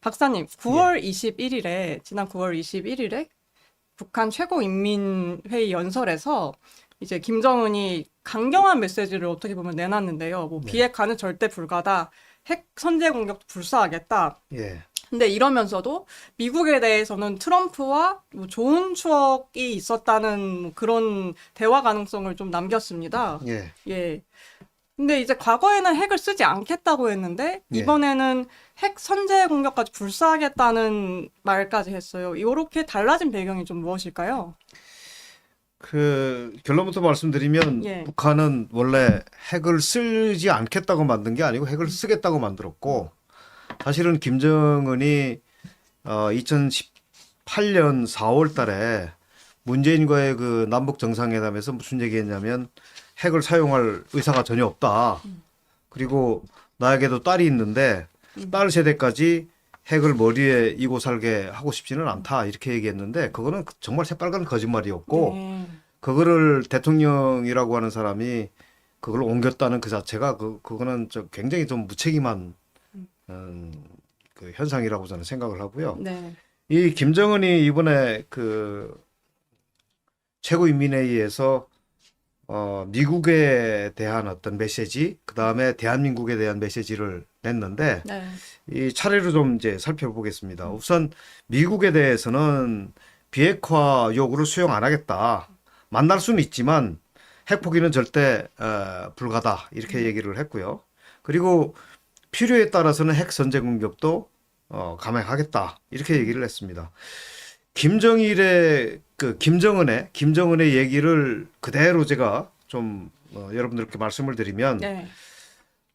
박사님, 예, 지난 9월 21일에 북한 최고인민회의 연설에서 이제 김정은이 강경한 메시지를 어떻게 보면 내놨는데요. 뭐 네, 비핵화는 절대 불가다. 핵 선제 공격도 불사하겠다. 예, 근데 이러면서도 미국에 대해서는 트럼프와 뭐 좋은 추억이 있었다는 뭐 그런 대화 가능성을 좀 남겼습니다. 예, 예. 근데 이제 과거에는 핵을 쓰지 않겠다고 했는데 예. 이번에는 핵 선제 공격까지 불사하겠다는 말까지 했어요. 이렇게 달라진 배경이 좀 무엇일까요? 그 결론부터 말씀드리면 예. 북한은 원래 핵을 쓰지 않겠다고 만든 게 아니고 핵을 쓰겠다고 만들었고 사실은 김정은이 2018년 4월 달에 문재인과의 그 남북 정상회담에서 무슨 얘기했냐면 핵을 사용할 의사가 전혀 없다. 그리고 나에게도 딸이 있는데 딸 세대까지 핵을 머리에 이고 살게 하고 싶지는 않다. 이렇게 얘기했는데 그거는 정말 새빨간 거짓말이었고 네. 그거를 대통령이라고 하는 사람이 그걸 옮겼다는 그 자체가 그거는 굉장히 좀 무책임한 그 현상이라고 저는 생각을 하고요. 네. 이 김정은이 이번에 그 최고인민회의에서 미국에 대한 어떤 메시지, 그 다음에 대한민국에 대한 메시지를 냈는데 네. 이 차례로 좀 이제 살펴보겠습니다. 우선 미국에 대해서는 비핵화 요구를 수용 안 하겠다. 만날 수는 있지만 핵 포기는 절대 불가다 이렇게 얘기를 했고요. 그리고 필요에 따라서는 핵 선제 공격도 감행하겠다 이렇게 얘기를 했습니다. 김정은의 얘기를 그대로 제가 좀 여러분들께 말씀을 드리면 네.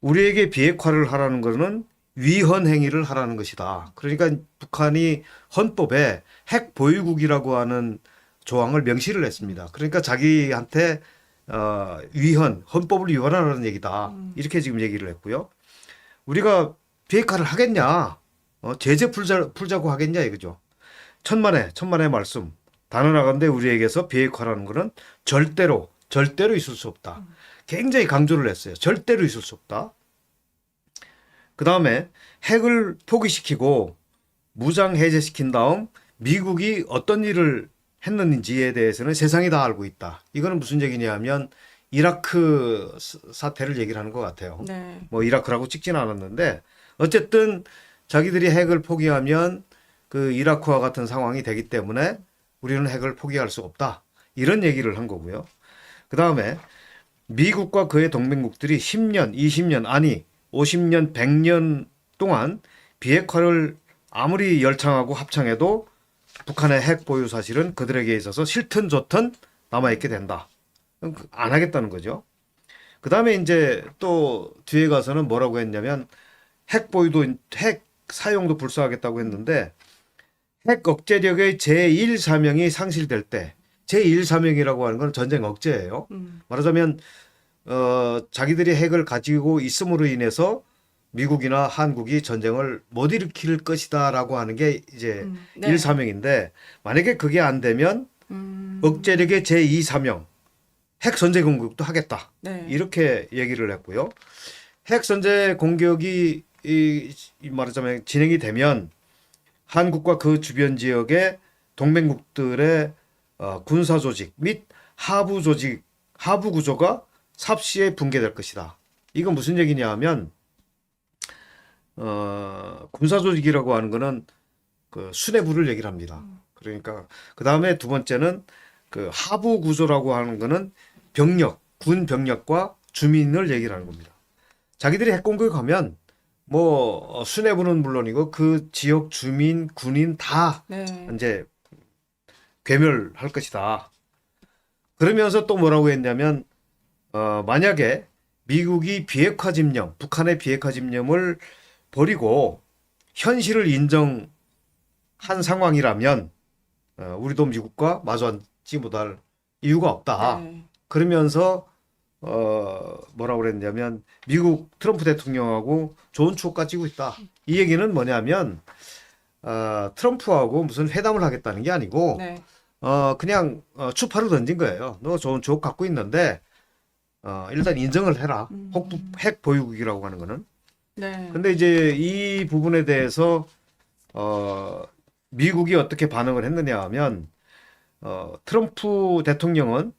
우리에게 비핵화를 하라는 것은 위헌 행위를 하라는 것이다. 그러니까 북한이 헌법에 핵 보유국이라고 하는 조항을 명시를 했습니다. 그러니까 자기한테 헌법을 위반하라는 얘기다. 이렇게 지금 얘기를 했고요. 우리가 비핵화를 하겠냐? 제재 풀자고 하겠냐 이거죠. 천만의 말씀. 단언하건대 우리에게서 비핵화라는 것은 절대로 있을 수 없다. 굉장히 강조를 했어요. 절대로 있을 수 없다. 그 다음에 핵을 포기시키고 무장 해제시킨 다음 미국이 어떤 일을 했는지에 대해서는 세상이 다 알고 있다. 이거는 무슨 얘기냐 하면 이라크 사태를 얘기를 하는 것 같아요. 네. 뭐 이라크라고 찍지는 않았는데 어쨌든 자기들이 핵을 포기하면 그 이라크와 같은 상황이 되기 때문에 우리는 핵을 포기할 수 없다. 이런 얘기를 한 거고요. 그 다음에 미국과 그의 동맹국들이 10년, 20년, 아니 50년, 100년 동안 비핵화를 아무리 열창하고 합창해도 북한의 핵 보유 사실은 그들에게 있어서 싫든 좋든 남아있게 된다. 안 하겠다는 거죠. 그 다음에 이제 또 뒤에 가서는 뭐라고 했냐면 핵 사용도 불사하겠다고 했는데 핵 억제력의 제1사명이 상실될 때 제1사명이라고 하는 건 전쟁 억제예요. 말하자면 자기들이 핵을 가지고 있음으로 인해서 미국이나 한국이 전쟁을 못 일으킬 것이다라고 하는 게 이제 네. 1사명인데 만약에 그게 안 되면 억제력의 제2사명 핵 선제 공격도 하겠다. 네. 이렇게 얘기를 했고요. 핵 선제 공격이 말하자면 진행이 되면 한국과 그 주변 지역의 동맹국들의 군사 조직 및 하부 구조가 삽시에 붕괴될 것이다. 이건 무슨 얘기냐 하면 군사 조직이라고 하는 거는 그 수뇌부를 얘기를 합니다. 그러니까 그 다음에 두 번째는 그 하부 구조라고 하는 거는 군 병력과 주민을 얘기를 하는 겁니다. 자기들이 핵 공격하면 뭐 수뇌부는 물론이고 그 지역 주민, 군인 다 네. 이제 괴멸할 것이다. 그러면서 또 뭐라고 했냐면 만약에 미국이 비핵화 집념, 북한의 비핵화 집념을 버리고 현실을 인정한 상황이라면 우리도 미국과 마주 앉지 못할 이유가 없다. 네. 그러면서 뭐라고 그랬냐면 미국 트럼프 대통령하고 좋은 추억 가지고 있다. 이 얘기는 뭐냐면 트럼프하고 무슨 회담을 하겠다는 게 아니고 네. 그냥 추파를 던진 거예요. 너 좋은 추억 갖고 있는데 일단 인정을 해라. 핵 보유국이라고 하는 거는. 네. 근데 이제 이 부분에 대해서 미국이 어떻게 반응을 했느냐 하면 트럼프 대통령은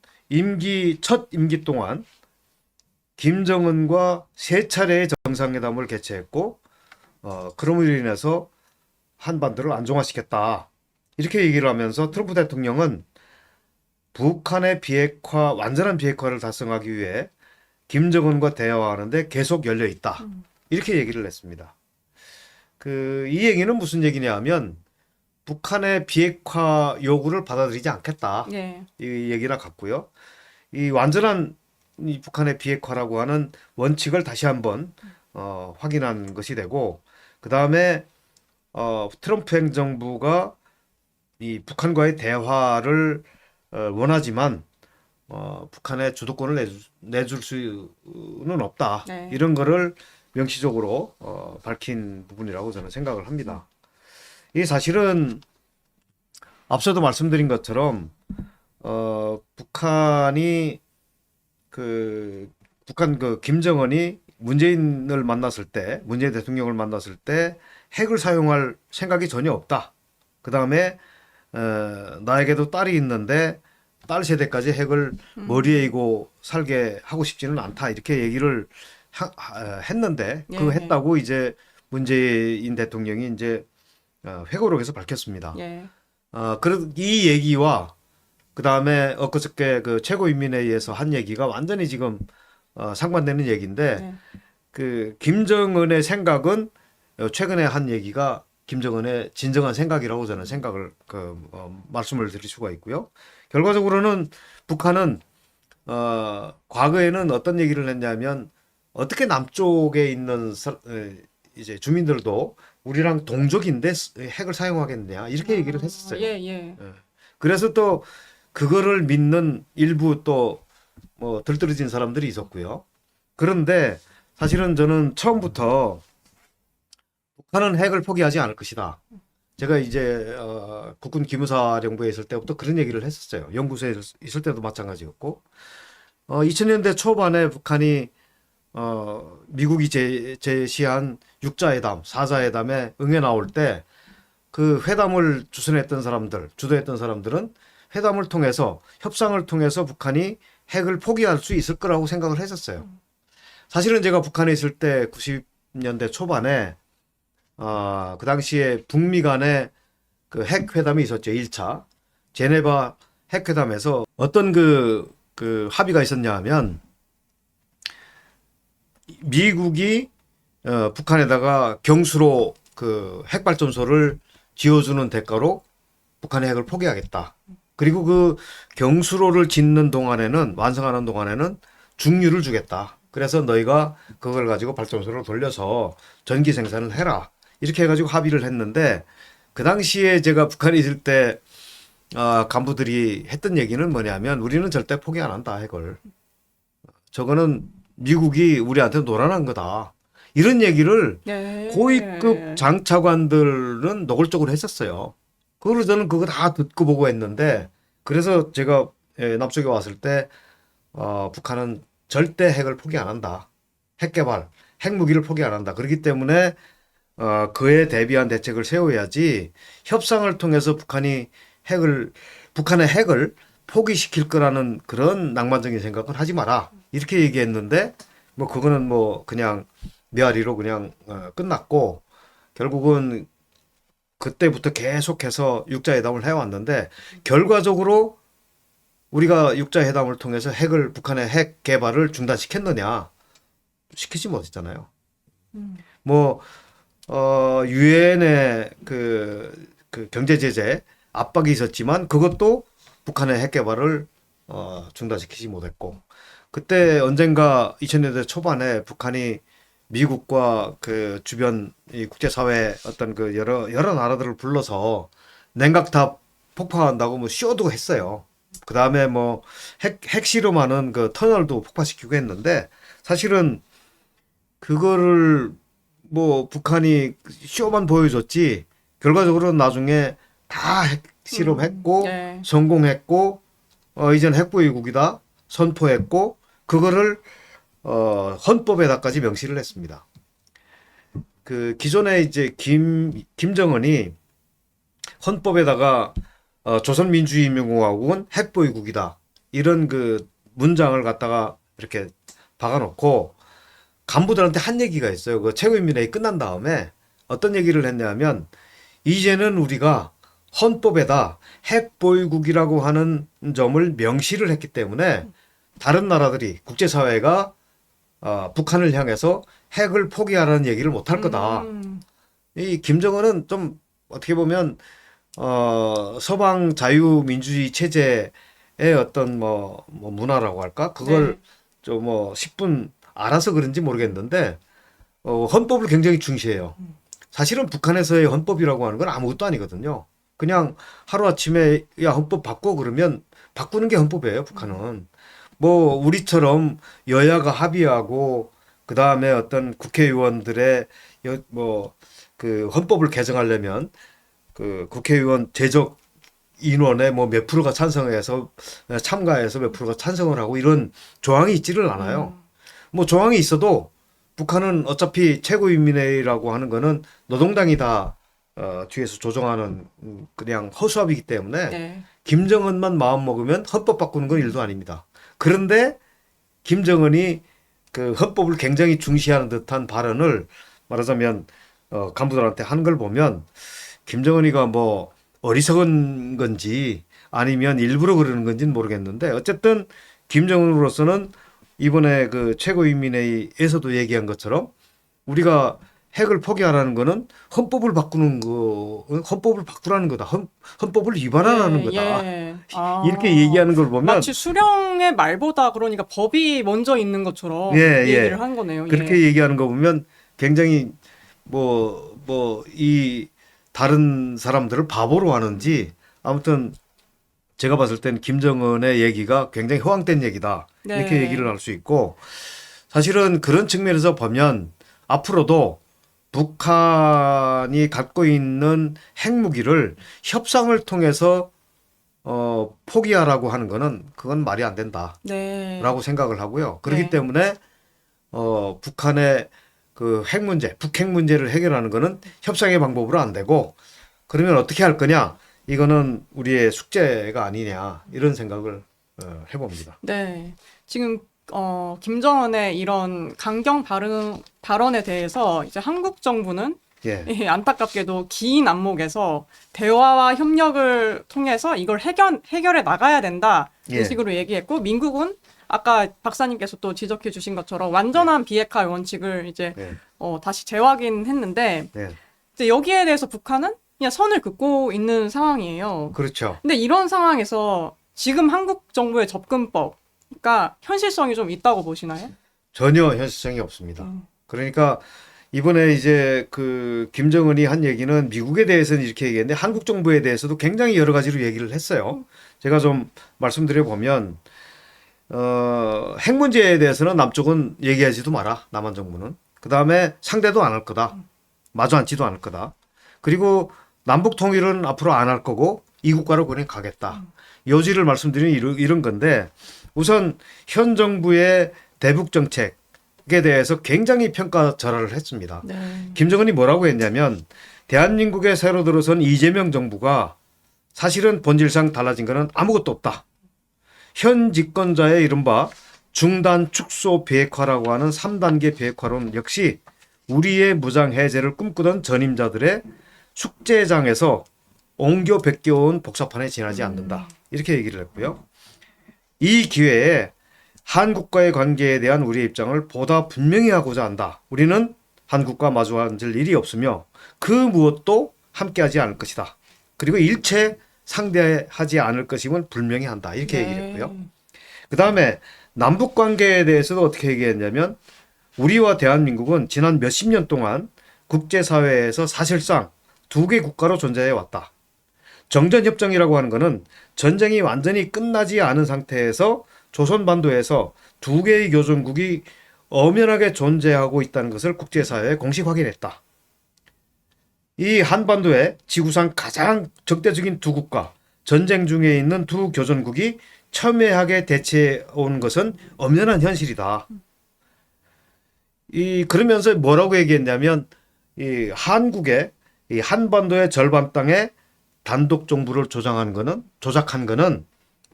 첫 임기 동안 김정은과 세 차례의 정상회담을 개최했고 그럼으로 인해서 한반도를 안정화시켰다. 이렇게 얘기를 하면서 트럼프 대통령은 북한의 완전한 비핵화를 달성하기 위해 김정은과 대화하는데 계속 열려 있다. 이렇게 얘기를 했습니다. 이 얘기는 무슨 얘기냐 하면 북한의 비핵화 요구를 받아들이지 않겠다. 예. 이 얘기랑 같고요. 이 완전한 이 북한의 비핵화라고 하는 원칙을 다시 한번 확인한 것이 되고, 그 다음에 트럼프 행정부가 이 북한과의 대화를 원하지만 북한의 주도권을 내줄 수는 없다. 네. 이런 거를 명시적으로 밝힌 부분이라고 저는 생각을 합니다. 이 사실은 앞서도 말씀드린 것처럼 북한이 북한 김정은이 문재인 대통령을 만났을 때 핵을 사용할 생각이 전혀 없다. 그 다음에 나에게도 딸이 있는데 딸 세대까지 핵을 머리에 이고 살게 하고 싶지는 않다. 이렇게 얘기를 했는데 예. 그 했다고 이제 문재인 대통령이 이제 회고록에서 밝혔습니다. 예. 이 얘기와 그 다음에 엊그저께 그 최고인민회의에서 한 얘기가 완전히 지금 상반되는 얘기인데 예. 김정은의 생각은 최근에 한 얘기가 김정은의 진정한 생각이라고 저는 생각을 말씀을 드릴 수가 있고요. 결과적으로는 북한은 과거에는 어떤 얘기를 했냐면 어떻게 남쪽에 있는 이제 주민들도 우리랑 동족인데 핵을 사용하겠느냐 이렇게 얘기를 했었어요. 예, 예. 그래서 또 그거를 믿는 일부 또 뭐 들떨어진 사람들이 있었고요. 그런데 사실은 저는 처음부터 북한은 핵을 포기하지 않을 것이다. 제가 이제 국군 기무사령부에 있을 때부터 그런 얘기를 했었어요. 연구소에 있을 때도 마찬가지였고 2000년대 초반에 북한이 미국이 제시한 6자회담, 4자회담에 응해 나올 때 그 회담을 주도했던 사람들은 회담을 통해서 협상을 통해서 북한이 핵을 포기할 수 있을 거라고 생각을 했었어요. 사실은 제가 북한에 있을 때 90년대 초반에 그 당시에 북미 간에 그 핵 회담이 있었죠. 1차 제네바 핵 회담에서 어떤 그 합의가 있었냐 하면 미국이 북한에다가 경수로 그 핵발전소를 지어주는 대가로 북한의 핵을 포기하겠다. 그리고 그 경수로를 짓는 동안에는 완성하는 동안에는 중류를 주겠다. 그래서 너희가 그걸 가지고 발전소를 돌려서 전기 생산을 해라. 이렇게 해가지고 합의를 했는데 그 당시에 제가 북한에 있을 때 간부들이 했던 얘기는 뭐냐면 우리는 절대 포기 안 한다 핵을. 저거는 미국이 우리한테 노란한 거다. 이런 얘기를 예. 고위급 장차관들은 노골적으로 했었어요. 그걸 저는 그거 다 듣고 보고 했는데 그래서 제가 남쪽에 왔을 때 북한은 절대 핵을 포기 안 한다. 핵 개발, 핵무기를 포기 안 한다. 그렇기 때문에 그에 대비한 대책을 세워야지 협상을 통해서 북한의 핵을 포기시킬 거라는 그런 낭만적인 생각은 하지 마라. 이렇게 얘기했는데 뭐 그거는 뭐 그냥 메아리로 그냥 끝났고 결국은 그때부터 계속해서 육자회담을 해왔는데 결과적으로 우리가 육자회담을 통해서 북한의 핵 개발을 중단시켰느냐? 시키지 못했잖아요. 뭐 유엔의 그 경제 제재 압박이 있었지만 그것도 북한의 핵 개발을 중단시키지 못했고 그때 언젠가 2000년대 초반에 북한이 미국과 그 주변 이 국제사회 어떤 그 여러 나라들을 불러서 냉각탑 폭파한다고 뭐 쇼도 했어요. 그 다음에 뭐 핵실험하는 그 터널도 폭파시키고 했는데 사실은 그거를 뭐 북한이 쇼만 보여줬지 결과적으로 나중에 다 핵실험했고 네. 성공했고 이젠 핵보유국이다 선포했고 그거를 헌법에다까지 명시를 했습니다. 그 기존에 이제 김정은이 헌법에다가 조선민주인민공화국은 핵보유국이다 이런 그 문장을 갖다가 이렇게 박아놓고 간부들한테 한 얘기가 있어요. 그 최고인민회의 끝난 다음에 어떤 얘기를 했냐면 이제는 우리가 헌법에다 핵보유국이라고 하는 점을 명시를 했기 때문에 다른 나라들이 국제사회가 북한을 향해서 핵을 포기하라는 얘기를 못할 거다. 이 김정은은 좀 어떻게 보면 서방 자유민주주의 체제의 어떤 뭐 문화라고 할까? 그걸 좀 10분 알아서 그런지 모르겠는데 헌법을 굉장히 중시해요. 사실은 북한에서의 헌법이라고 하는 건 아무것도 아니거든요. 그냥 하루아침에 야 헌법 바꿔 그러면 바꾸는 게 헌법이에요, 북한은. 뭐 우리처럼 여야가 합의하고 그다음에 어떤 국회의원들의 그 헌법을 개정하려면 그 국회의원 제적 인원의 뭐 몇 프로가 찬성해서 참가해서 몇 프로가 찬성을 하고 이런 조항이 있지를 않아요. 뭐 조항이 있어도 북한은 어차피 최고인민회의라고 하는 거는 노동당이 다 뒤에서 조정하는 그냥 허수아비이기 때문에 네. 김정은만 마음 먹으면 헌법 바꾸는 건 일도 아닙니다. 그런데 김정은이 그 헌법을 굉장히 중시하는 듯한 발언을 말하자면 간부들한테 하는 걸 보면 김정은이가 뭐 어리석은 건지 아니면 일부러 그러는 건지는 모르겠는데 어쨌든 김정은으로서는 이번에 그 최고인민회의에서도 얘기한 것처럼 우리가 핵을 포기하라는 거는 헌법을 바꾸는 거, 헌법을 바꾸라는 거다. 헌법을 위반하라는 거다. 예. 이렇게 얘기하는 걸 보면 마치 수령의 말보다 그러니까 법이 먼저 있는 것처럼 예, 얘기를 예. 한 거네요. 그렇게 얘기하는 거 보면 굉장히 이 다른 사람들을 바보로 하는지 아무튼 제가 봤을 땐 김정은의 얘기가 굉장히 허황된 얘기다. 이렇게 네. 얘기를 할 수 있고 사실은 그런 측면에서 보면 앞으로도 북한이 갖고 있는 핵무기를 협상을 통해서 포기하라고 하는 거는 그건 말이 안 된다라고 네. 생각을 하고요. 그렇기 네. 때문에 북한의 그 핵 문제, 북핵 문제를 해결하는 거는 협상의 방법으로 안 되고 그러면 어떻게 할 거냐? 이거는 우리의 숙제가 아니냐 이런 생각을 해봅니다. 네. 지금 김정은의 이런 강경 발언에 대해서 이제 한국 정부는 예, 안타깝게도 긴 안목에서 대화와 협력을 통해서 이걸 해결해 나가야 된다. 이런 예. 식으로 얘기했고, 미국은 아까 박사님께서 또 지적해 주신 것처럼 완전한 비핵화 원칙을 이제 예, 다시 재확인했는데, 예. 이제 여기에 대해서 북한은 그냥 선을 긋고 있는 상황이에요. 그렇죠. 근데 이런 상황에서 지금 한국 정부의 접근법가 현실성이 좀 있다고 보시나요? 전혀 현실성이 없습니다. 그러니까 이번에 이제 그 김정은이 한 얘기는 미국에 대해서는 이렇게 얘기했는데 한국 정부에 대해서도 굉장히 여러 가지로 얘기를 했어요. 제가 좀 말씀드려 보면 핵 문제에 대해서는 남쪽은 얘기하지도 마라. 남한 정부는. 그다음에 상대도 안 할 거다. 마주 앉지도 않을 거다. 그리고 남북 통일은 앞으로 안 할 거고 이 국가로 그냥 가겠다. 요지를 말씀드리는 이런 건데 우선 현 정부의 대북 정책에 대해서 굉장히 평가절하를 했습니다. 네. 김정은이 뭐라고 했냐면 대한민국에 새로 들어선 이재명 정부가 사실은 본질상 달라진 것은 아무것도 없다. 현 집권자의 이른바 중단 축소 비핵화라고 하는 3단계 비핵화론 역시 우리의 무장 해제를 꿈꾸던 전임자들의 숙제장에서 옹겨 벗겨온 복사판에 지나지 않는다. 이렇게 얘기를 했고요. 이 기회에 한국과의 관계에 대한 우리의 입장을 보다 분명히 하고자 한다. 우리는 한국과 마주 앉을 일이 없으며 그 무엇도 함께하지 않을 것이다. 그리고 일체 상대하지 않을 것임은 분명히 한다. 이렇게 얘기를 했고요. 그 다음에 남북 관계에 대해서도 어떻게 얘기했냐면 우리와 대한민국은 지난 몇십 년 동안 국제사회에서 사실상 두 개 국가로 존재해 왔다. 정전협정이라고 하는 것은 전쟁이 완전히 끝나지 않은 상태에서 조선반도에서 두 개의 교전국이 엄연하게 존재하고 있다는 것을 국제사회에 공식 확인했다. 이 한반도에 지구상 가장 적대적인 두 국가, 전쟁 중에 있는 두 교전국이 첨예하게 대치해 온 것은 엄연한 현실이다. 그러면서 뭐라고 얘기했냐면 이 한국의 이 한반도의 절반 땅에 단독 정부를 조작한 거는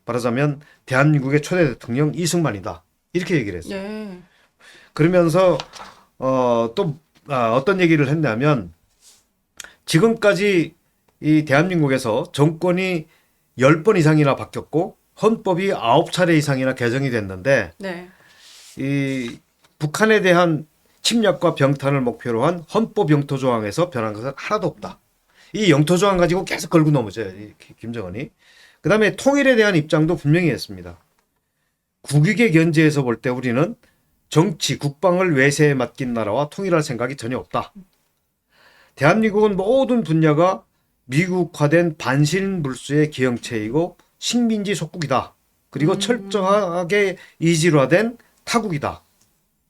말하자면 대한민국의 초대 대통령 이승만이다. 이렇게 얘기를 했어요. 예. 그러면서 어떤 얘기를 했냐면 지금까지 이 대한민국에서 정권이 10번 이상이나 바뀌었고 헌법이 9차례 이상이나 개정이 됐는데 네. 이 북한에 대한 침략과 병탄을 목표로 한 헌법 영토 조항에서 변한 것은 하나도 없다. 이 영토 조항 가지고 계속 걸고 넘어져요. 김정은이. 그다음에 통일에 대한 입장도 분명히 했습니다. 국익의 견지에서 볼 때 우리는 정치, 국방을 외세에 맡긴 나라와 통일할 생각이 전혀 없다. 대한민국은 모든 분야가 미국화된 반신불수의 기형체이고 식민지 속국이다. 그리고 철저하게 이질화된 타국이다.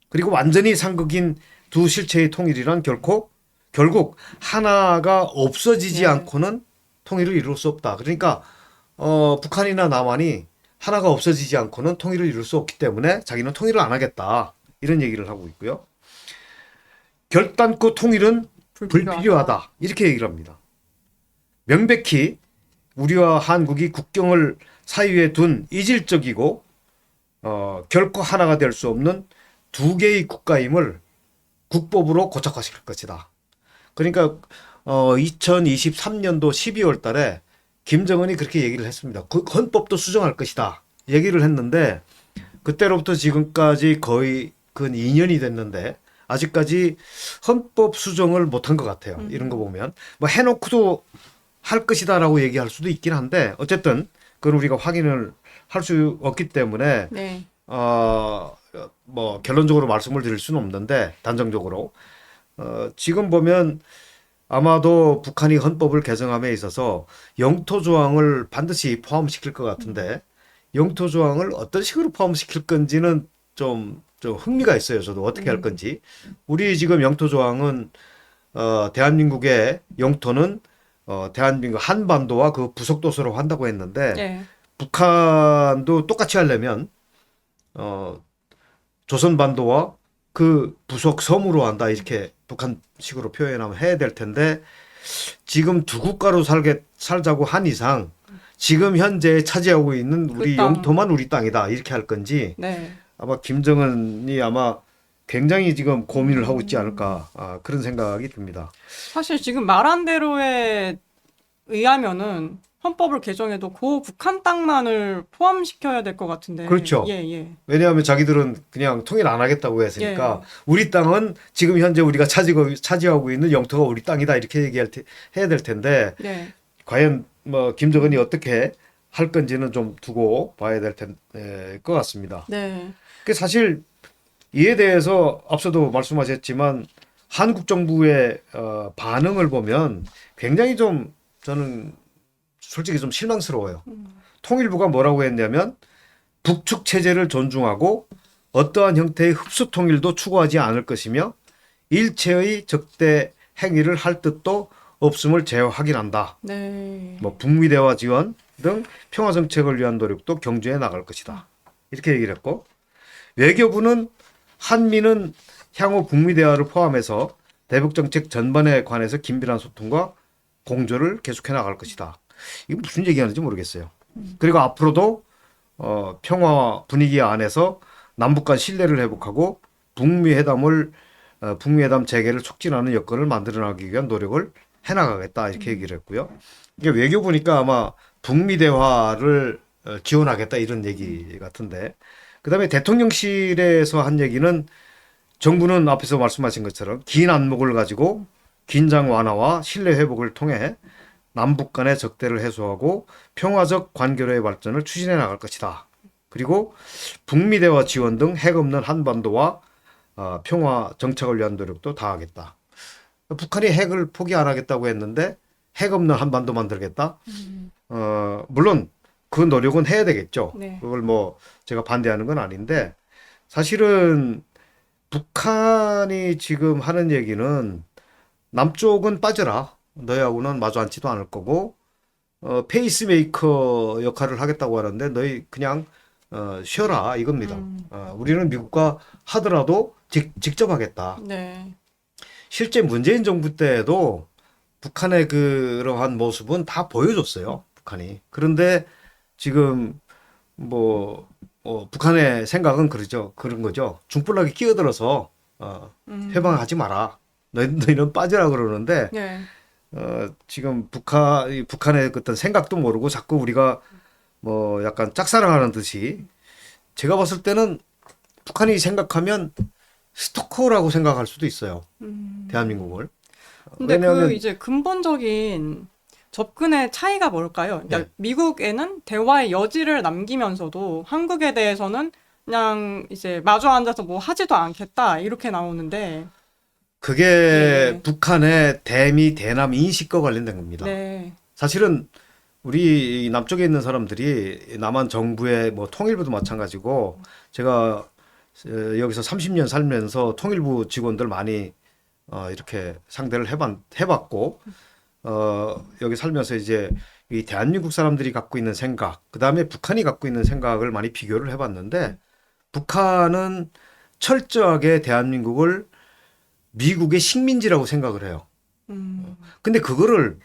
그리고 완전히 상극인 두 실체의 통일이란 결국 하나가 없어지지 네. 않고는 통일을 이룰 수 없다. 그러니까 북한이나 남한이 하나가 없어지지 않고는 통일을 이룰 수 없기 때문에 자기는 통일을 안 하겠다. 이런 얘기를 하고 있고요. 결단코 통일은 불필요하다. 이렇게 얘기를 합니다. 명백히 우리와 한국이 국경을 사이에 둔 이질적이고 결코 하나가 될 수 없는 두 개의 국가임을 국법으로 고착화시킬 것이다. 그러니까 2023년도 12월 달에 김정은이 그렇게 얘기를 했습니다. 그 헌법도 수정할 것이다. 얘기를 했는데 그때로부터 지금까지 거의 근 2년이 됐는데 아직까지 헌법 수정을 못한 것 같아요. 이런 거 보면 뭐 해놓고도 할 것이다라고 얘기할 수도 있긴 한데 어쨌든 그건 우리가 확인을 할 수 없기 때문에 네. 뭐 결론적으로 말씀을 드릴 수는 없는데 단정적으로 지금 보면 아마도 북한이 헌법을 개정함에 있어서 영토 조항을 반드시 포함시킬 것 같은데 영토 조항을 어떤 식으로 포함시킬 건지는 좀 흥미가 있어요. 저도 어떻게 할 건지. 우리 지금 영토 조항은 대한민국의 영토는 대한민국 한반도와 그 부속도서로 한다고 했는데 네. 북한도 똑같이 하려면 조선반도와 그 부속 섬으로 한다 이렇게 북한식으로 표현하면 해야 될 텐데 지금 두 국가로 살자고 한 이상 지금 현재 차지하고 있는 우리 땅. 영토만 우리 땅이다 이렇게 할 건지 네. 아마 김정은이 아마 굉장히 지금 고민을 하고 있지 않을까 그런 생각이 듭니다. 사실 지금 말한 대로에 의하면은 헌법을 개정해도 그 북한 땅만을 포함시켜야 될 것 같은데. 그렇죠. 예, 예. 왜냐하면 자기들은 그냥 통일 안 하겠다고 했으니까 예. 우리 땅은 지금 현재 우리가 차지하고 있는 영토가 우리 땅이다 이렇게 해야 될 텐데 네. 과연 뭐 김정은이 어떻게 할 건지는 좀 두고 봐야 될 것 같습니다. 네. 그 사실 이에 대해서 앞서도 말씀하셨지만 한국 정부의 반응을 보면 굉장히 좀 저는 솔직히 좀 실망스러워요. 통일부가 뭐라고 했냐면 북측 체제를 존중하고 어떠한 형태의 흡수 통일도 추구하지 않을 것이며 일체의 적대 행위를 할 뜻도 없음을 확인한다. 네. 뭐 북미 대화 지원 등 평화 정책을 위한 노력도 경주해 나갈 것이다. 이렇게 얘기를 했고 외교부는 한미는 향후 북미 대화를 포함해서 대북 정책 전반에 관해서 긴밀한 소통과 공조를 계속해 나갈 것이다. 이게 무슨 얘기하는지 모르겠어요. 그리고 앞으로도 평화 분위기 안에서 남북 간 신뢰를 회복하고 북미 회담 재개를 촉진하는 여건을 만들어나가기 위한 노력을 해나가겠다 이렇게 얘기를 했고요. 이게 외교부니까 아마 북미 대화를 지원하겠다 이런 얘기 같은데 그다음에 대통령실에서 한 얘기는 정부는 앞에서 말씀하신 것처럼 긴 안목을 가지고 긴장 완화와 신뢰 회복을 통해 남북 간의 적대를 해소하고 평화적 관계로의 발전을 추진해 나갈 것이다. 그리고 북미 대화 지원 등 핵 없는 한반도와 평화 정착을 위한 노력도 다하겠다. 북한이 핵을 포기 안 하겠다고 했는데 핵 없는 한반도 만들겠다. 물론 그 노력은 해야 되겠죠. 네. 그걸 뭐 제가 반대하는 건 아닌데 사실은 북한이 지금 하는 얘기는 남쪽은 빠져라. 너희하고는 마주 앉지도 않을 거고 페이스메이커 역할을 하겠다고 하는데 너희 그냥 쉬어라 이겁니다. 우리는 미국과 하더라도 직접 하겠다. 네. 실제 문재인 정부 때에도 북한의 그러한 모습은 다 보여줬어요. 북한이. 그런데 지금 뭐 북한의 생각은 그러죠. 그런 거죠. 중불나게 끼어들어서 해방하지 마라. 너희는 빠지라 그러는데 네. 지금 북한의 어떤 생각도 모르고 자꾸 우리가 뭐 약간 짝사랑하는 듯이 제가 봤을 때는 북한이 생각하면 스토커라고 생각할 수도 있어요. 대한민국을. 근데 왜냐하면 그 이제 근본적인 접근의 차이가 뭘까요? 그러니까 네. 미국에는 대화의 여지를 남기면서도 한국에 대해서는 그냥 이제 마주 앉아서 뭐 하지도 않겠다 이렇게 나오는데 그게 네. 북한의 대미 대남 인식과 관련된 겁니다. 네. 사실은 우리 남쪽에 있는 사람들이 남한 정부의 뭐 통일부도 마찬가지고 제가 여기서 30년 살면서 통일부 직원들 많이 이렇게 상대를 해봤고 여기 살면서 이제 이 대한민국 사람들이 갖고 있는 생각, 그다음에 북한이 갖고 있는 생각을 많이 비교를 해봤는데 북한은 철저하게 대한민국을 미국의 식민지라고 생각을 해요. 음, 근데 그거를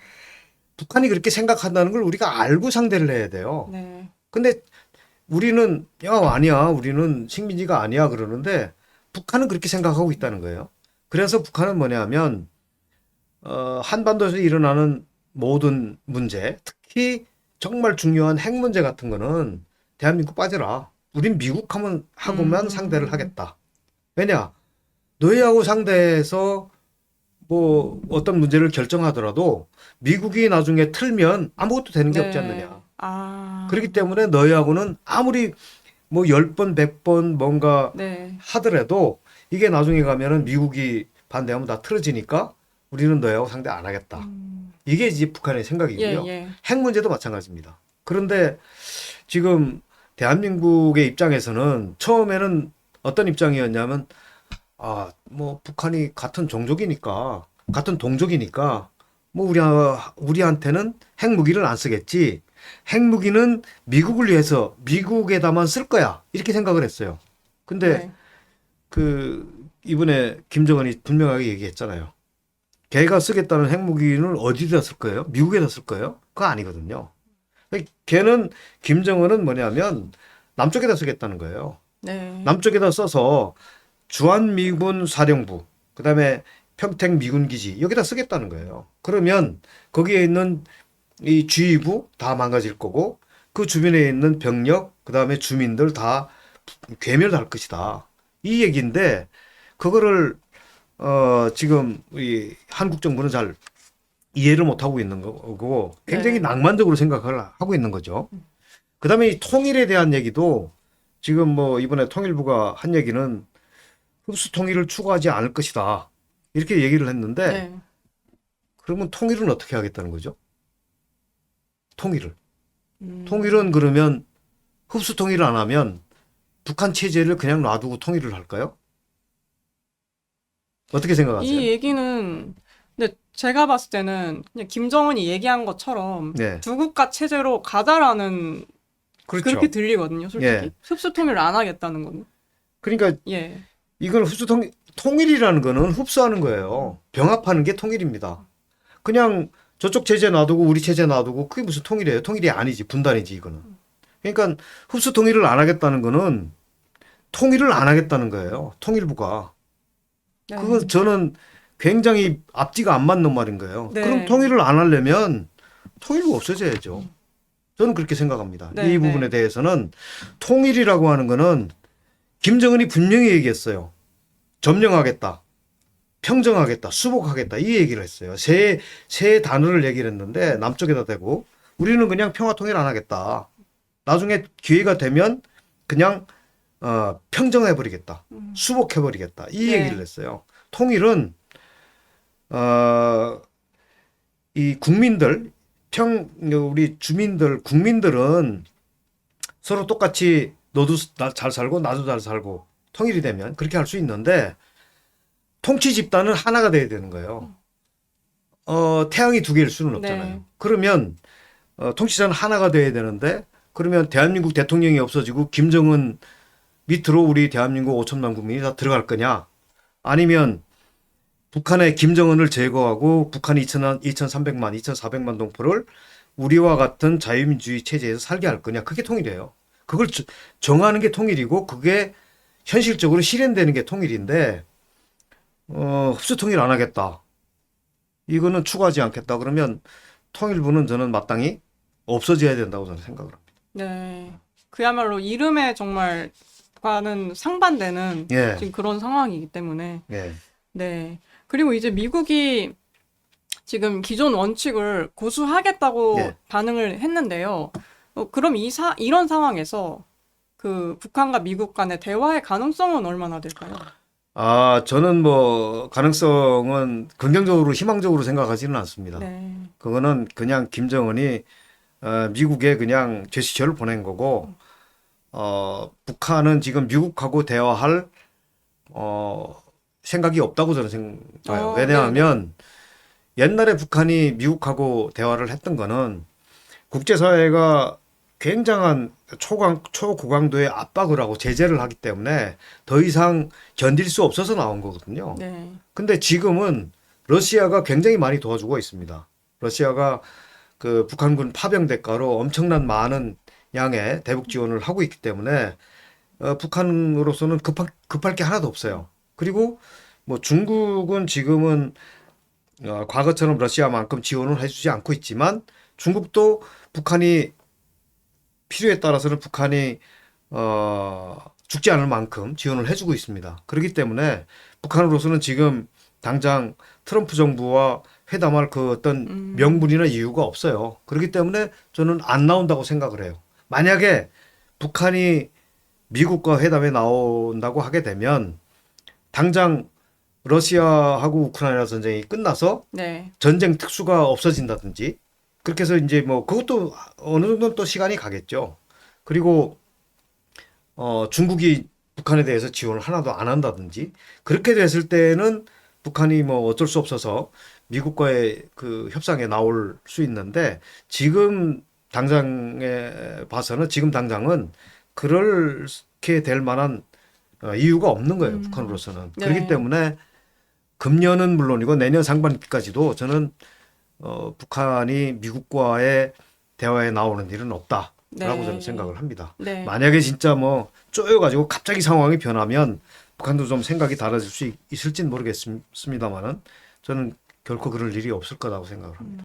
북한이 그렇게 생각한다는 걸 우리가 알고 상대를 해야 돼요. 네. 근데 우리는 아니야. 우리는 식민지가 아니야 그러는데 북한은 그렇게 생각하고 있다는 거예요. 그래서 북한은 뭐냐면 한반도에서 일어나는 모든 문제, 특히 정말 중요한 핵 문제 같은 거는 대한민국 빠져라. 우린 미국 하고만 상대를 하겠다. 왜냐? 너희하고 상대해서 뭐 어떤 문제를 결정하더라도 미국이 나중에 틀면 아무것도 되는 게 없지 않느냐. 아, 그렇기 때문에 너희하고는 아무리 뭐 10번, 100번 뭔가 네. 하더라도 이게 나중에 가면은 미국이 반대하면 다 틀어지니까 우리는 너희하고 상대 안 하겠다. 이게 이제 북한의 생각이고요. 예. 핵 문제도 마찬가지입니다. 그런데 지금 대한민국의 입장에서는 처음에는 어떤 입장이었냐면 뭐 북한이 같은 종족이니까 같은 동족이니까 뭐 우리한테는 핵무기를 안 쓰겠지. 핵무기는 미국을 위해서 미국에다만 쓸 거야. 이렇게 생각을 했어요. 근데 네. 그 이번에 김정은이 분명하게 얘기했잖아요. 걔가 쓰겠다는 핵무기는 어디다 쓸 거예요? 미국에다 쓸 거예요? 그거 아니거든요. 걔는 김정은은 뭐냐면 남쪽에다 쓰겠다는 거예요. 네. 남쪽에다 써서 주한미군 사령부, 그다음에 평택 미군 기지 여기다 쓰겠다는 거예요. 그러면 거기에 있는 이 지휘부 다 망가질 거고 그 주변에 있는 병력, 그다음에 주민들 다 괴멸할 것이다. 이 얘기인데 그거를 지금 우리 한국 정부는 잘 이해를 못 하고 있는 거고 굉장히 네. 낭만적으로 생각을 하고 있는 거죠. 그다음에 이 통일에 대한 얘기도 지금 뭐 이번에 통일부가 한 얘기는 흡수 통일을 추구하지 않을 것이다. 이렇게 얘기를 했는데 네. 그러면 통일은 어떻게 하겠다는 거죠? 통일을. 음, 통일은 그러면 흡수 통일을 안 하면 북한 체제를 그냥 놔두고 통일을 할까요? 어떻게 생각하세요? 이 얘기는 근데 제가 봤을 때는 그냥 김정은이 얘기한 것처럼 네. 두 국가 체제로 가자라는 그렇죠. 그렇게 들리거든요, 솔직히. 예. 흡수 통일을 안 하겠다는 거는. 그러니까 예. 이건 통일이라는 거는 흡수하는 거예요. 병합하는 게 통일입니다. 그냥 저쪽 체제 놔두고 우리 체제 놔두고 그게 무슨 통일이에요? 통일이 아니지. 분단이지, 이거는. 그러니까 흡수 통일을 안 하겠다는 거는 통일을 안 하겠다는 거예요. 통일부가. 네. 그거 저는 굉장히 앞뒤가 안 맞는 말인 거예요. 네. 그럼 통일을 안 하려면 통일부 없어져야죠. 저는 그렇게 생각합니다. 네, 이 부분에 네. 대해서는 통일이라고 하는 거는 김정은이 분명히 얘기했어요. 점령하겠다. 평정하겠다. 수복하겠다. 이 얘기를 했어요. 세 단어를 얘기를 했는데 남쪽에다 대고 우리는 그냥 평화 통일 안 하겠다. 나중에 기회가 되면 그냥 평정해버리겠다. 수복해버리겠다. 이 네. 얘기를 했어요. 통일은 이 국민들 우리 주민들 국민들은 서로 똑같이 너도 잘 살고 나도 잘 살고 통일이 되면 그렇게 할 수 있는데 통치 집단은 하나가 돼야 되는 거예요. 태양이 두 개일 수는 없잖아요. 네. 그러면 통치자는 하나가 돼야 되는데 그러면 대한민국 대통령이 없어지고 김정은 밑으로 우리 대한민국 5천만 국민이 다 들어갈 거냐? 아니면 북한의 김정은을 제거하고 북한이 2,300만, 2,400만 동포를 우리와 같은 자유민주주의 체제에서 살게 할 거냐. 그게 통일이에요. 그걸 정하는 게 통일이고 그게 현실적으로 실현되는 게 통일인데 흡수 통일 안 하겠다. 이거는 추구하지 않겠다. 그러면 통일부는 저는 마땅히 없어져야 된다고 저는 생각을 합니다. 네. 그야말로 이름에 정말 과는 상반되는 예. 지금 그런 상황이기 때문에. 예. 네. 그리고 이제 미국이 지금 기존 원칙을 고수하겠다고 예. 반응을 했는데요. 그럼 이런 상황에서 그 북한과 미국 간의 대화의 가능성은 얼마나 될까요? 저는 뭐 가능성은 긍정적으로 희망적으로 생각하지는 않습니다. 네. 그거는 그냥 김정은이 미국에 그냥 제스처를 보낸 거고 북한은 지금 미국하고 대화할 생각이 없다고 저는 생각해요. 왜냐하면 옛날에 북한이 미국하고 대화를 했던 거는 국제사회가 굉장한 초고강도의 압박을 하고 제재를 하기 때문에 더 이상 견딜 수 없어서 나온 거거든요. 네. 근데 지금은 러시아가 굉장히 많이 도와주고 있습니다. 러시아가 그 북한군 파병 대가로 엄청난 많은 양의 대북 지원을 하고 있기 때문에 북한으로서는 급할 게 하나도 없어요. 그리고 뭐 중국은 지금은 과거처럼 러시아만큼 지원을 해주지 않고 있지만 중국도 북한이 필요에 따라서는 북한이 죽지 않을 만큼 지원을 해주고 있습니다. 그렇기 때문에 북한으로서는 지금 당장 트럼프 정부와 회담할 그 어떤 명분이나 이유가 없어요. 그렇기 때문에 저는 안 나온다고 생각을 해요. 만약에 북한이 미국과 회담에 나온다고 하게 되면 당장 러시아하고 우크라이나 전쟁이 끝나서 네. 전쟁 특수가 없어진다든지 그렇게 해서 이제 뭐 그것도 어느 정도는 또 시간이 가겠죠. 그리고 중국이 북한에 대해서 지원을 하나도 안 한다든지 그렇게 됐을 때는 북한이 뭐 어쩔 수 없어서 미국과의 그 협상에 나올 수 있는데 지금 당장에 봐서는 지금 당장은 그렇게 될 만한 이유가 없는 거예요. 북한으로서는. 네. 그렇기 때문에 금년은 물론이고 내년 상반기까지도 저는 북한이 미국과의 대화에 나오는 일은 없다라고 네. 저는 생각을 합니다. 네. 만약에 진짜 뭐 쪼여가지고 갑자기 상황이 변하면 북한도 좀 생각이 달라질 수 있을지는 모르겠습니다만은 저는 결코 그럴 일이 없을 거라고 생각을 합니다.